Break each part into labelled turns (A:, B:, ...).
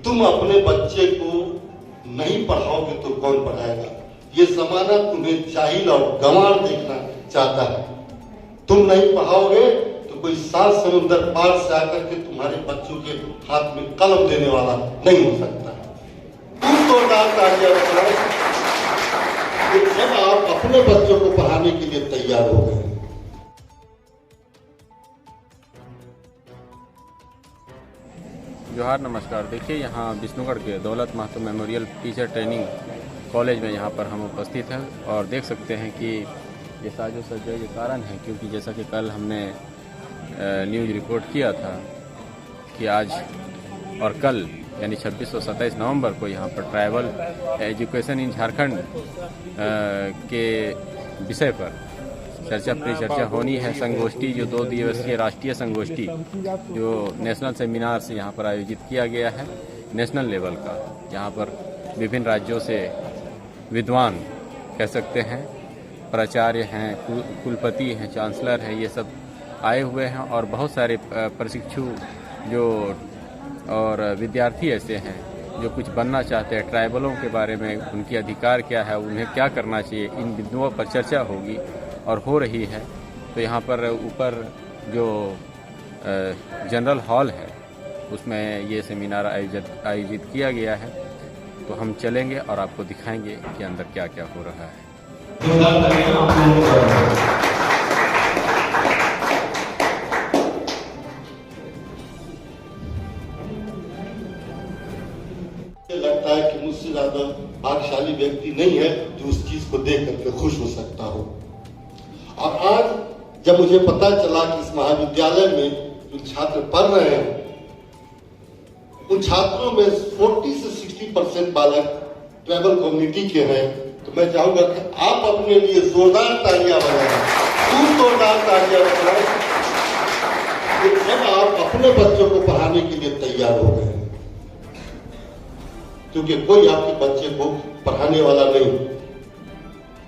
A: तुम अपने बच्चे को नहीं पढ़ाओगे तो कौन पढ़ाएगा। ये जमाना तुम्हें जाहिल और गंवार देखना चाहता है। तुम नहीं पढ़ाओगे तो कोई 7 समुंदर पार से आकर के तुम्हारे बच्चों के हाथ में कलम देने वाला नहीं हो सकता। तुम तो जब आप अपने बच्चों को पढ़ाने के लिए तैयार हो गए।
B: जोहार, नमस्कार। देखिए, यहाँ विष्णुगढ़ के Daulat Mahato memorial teacher training college में यहाँ पर हम उपस्थित हैं और देख सकते हैं कि ये साजो सज्जा ये कारण है क्योंकि जैसा कि कल हमने न्यूज़ रिपोर्ट किया था कि आज और कल यानी 26 और 27 नवंबर को यहाँ पर ट्राइबल एजुकेशन इन झारखंड के विषय पर चर्चा होनी है। संगोष्ठी जो 2 दिवसीय राष्ट्रीय संगोष्ठी जो नेशनल सेमिनार से यहाँ पर आयोजित किया गया है, नेशनल लेवल का, जहाँ पर विभिन्न राज्यों से विद्वान कह सकते हैं, प्राचार्य हैं, कुलपति हैं, चांसलर हैं, ये सब आए हुए हैं और बहुत सारे प्रशिक्षु जो और विद्यार्थी ऐसे हैं जो कुछ बनना चाहते हैं। ट्राइबलों के बारे में उनके अधिकार क्या है, उन्हें क्या करना चाहिए, इन बिंदुओं पर चर्चा होगी और हो रही है। तो यहाँ पर ऊपर जो जनरल हॉल है उसमें ये सेमिनार आयोजित किया गया है। तो हम चलेंगे और आपको दिखाएंगे कि अंदर क्या क्या हो रहा है।
A: लगता है कि मुझसे ज्यादा भाग्यशाली व्यक्ति नहीं है जो उस चीज को देख करके खुश हो सकता हो। और आज जब मुझे पता चला कि इस महाविद्यालय में जो छात्र पढ़ रहे हैं उन छात्रों में 40 से 60% बालक ट्राइबल कम्युनिटी के हैं, तो मैं चाहूंगा कि आप अपने लिए जोरदार तालियां बजाएं, जोरदार तालियां बजाएं। जब आप अपने बच्चों को पढ़ाने के लिए तैयार हो गए, क्योंकि कोई आपके बच्चे को पढ़ाने वाला नहीं।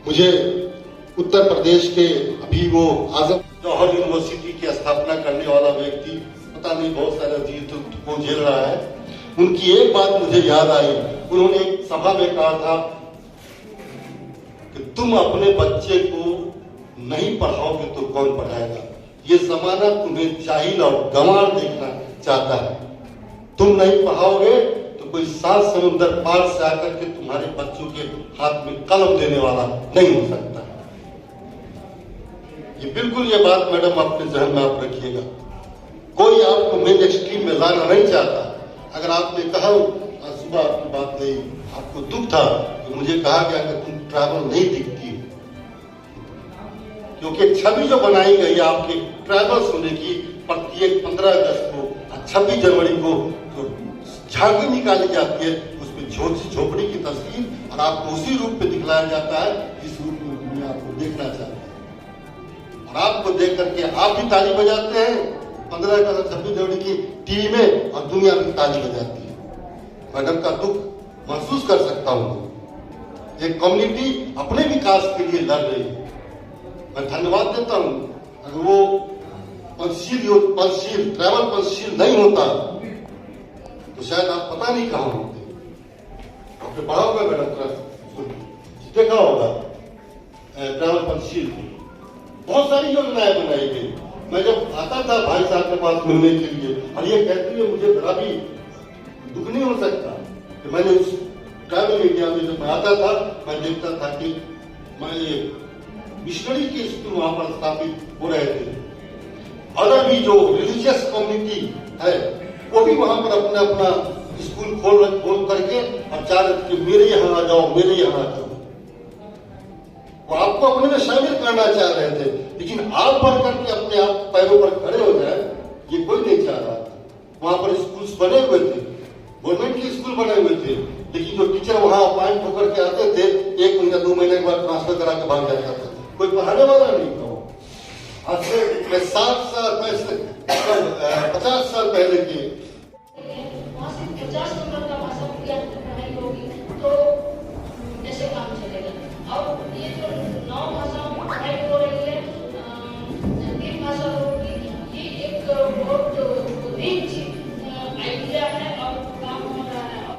A: मुझे उत्तर प्रदेश के अभी वो आजम जौहर यूनिवर्सिटी की स्थापना करने वाला व्यक्ति, पता नहीं बहुत सारे जीत को झेल रहा है, उनकी एक बात मुझे याद आई। उन्होंने एक सभा में कहा था कि तुम अपने बच्चे को नहीं पढ़ाओगे तो कौन पढ़ाएगा। ये जमाना तुम्हें जाहिल और गंवार देखना चाहता है। तुम नहीं पढ़ाओगे तो कोई 7 समुंदर पार से आकर के तुम्हारे बच्चों के हाथ में कलम देने वाला नहीं हो सकता। ये बिल्कुल ये बात मैडम अपने जहन में आप रखिएगा। कोई आपको मेन एक्सट्रीम में लाना नहीं चाहता। अगर आपने कहा सुबह आपकी बात नहीं, आपको दुख था कि मुझे कहा गया कि तुम ट्राइबल नहीं दिखती, क्योंकि छवि जो बनाई गई आपके ट्राइबल्स होने की प्रत्येक 15 अगस्त को 26 जनवरी को जो झांकी निकाली जाती है उसमें झोपड़ी की तस्वीर और आपको उसी रूप में दिखलाया जाता है जिस रूप में दुनिया आपको देखना चाहती है। और आपको देख करके आप भी ताली बजाते हैं 15 अगस्त 26 जनवरी की टीवी में और दुनिया भी ताली बजाती है। मैडम का दुख महसूस कर सकता हूँ। एक कम्युनिटी अपने विकास के लिए लड़ रही है, मैं धन्यवाद देता हूँ। अगर वो ट्रैवल पंचशील नहीं होता तो शायद आप पता नहीं कहाँ होते। आपने पढ़ा होगा मैडम, देखा होगा ट्रैवल पंचशील बहुत सारी योजनाएं बनाई गई। मैं जब आता था भाई साहब के पास मिलने के लिए और ये कहते हुए मुझे बड़ा भी दुख नहीं हो सकता कि मैंने उस ट्राइबल एरिया में जब मैं आता था मैं देखता था कि मैंने मिशनरी के स्कूल वहां पर स्थापित हो रहे थे। अदर भी जो रिलीजियस कम्युनिटी है वो भी वहां पर अपना अपना स्कूल खोल करके और चाह रहे थे मेरे यहाँ आ जाओ, मेरे यहाँ आ जाओ। वो आपको अपने में शामिल करना चाह रहे थे, लेकिन आप बढ़ करके अपने आप पैरों पर खड़े हो जाए ये कोई नहीं चाह रहा था। वहां पर स्कूल्स बने हुए थे, गवर्नमेंट के स्कूल बने हुए थे, लेकिन जो टीचर वहां अपॉइंट होकर के आते थे 1 महीना 2 महीने के बाद ट्रांसफर करा के भाग जाता था। कोई पढ़ाने वाला नहीं था। आज से 50 साल पहले की
C: तो कैसे काम चलेगा। और ये जो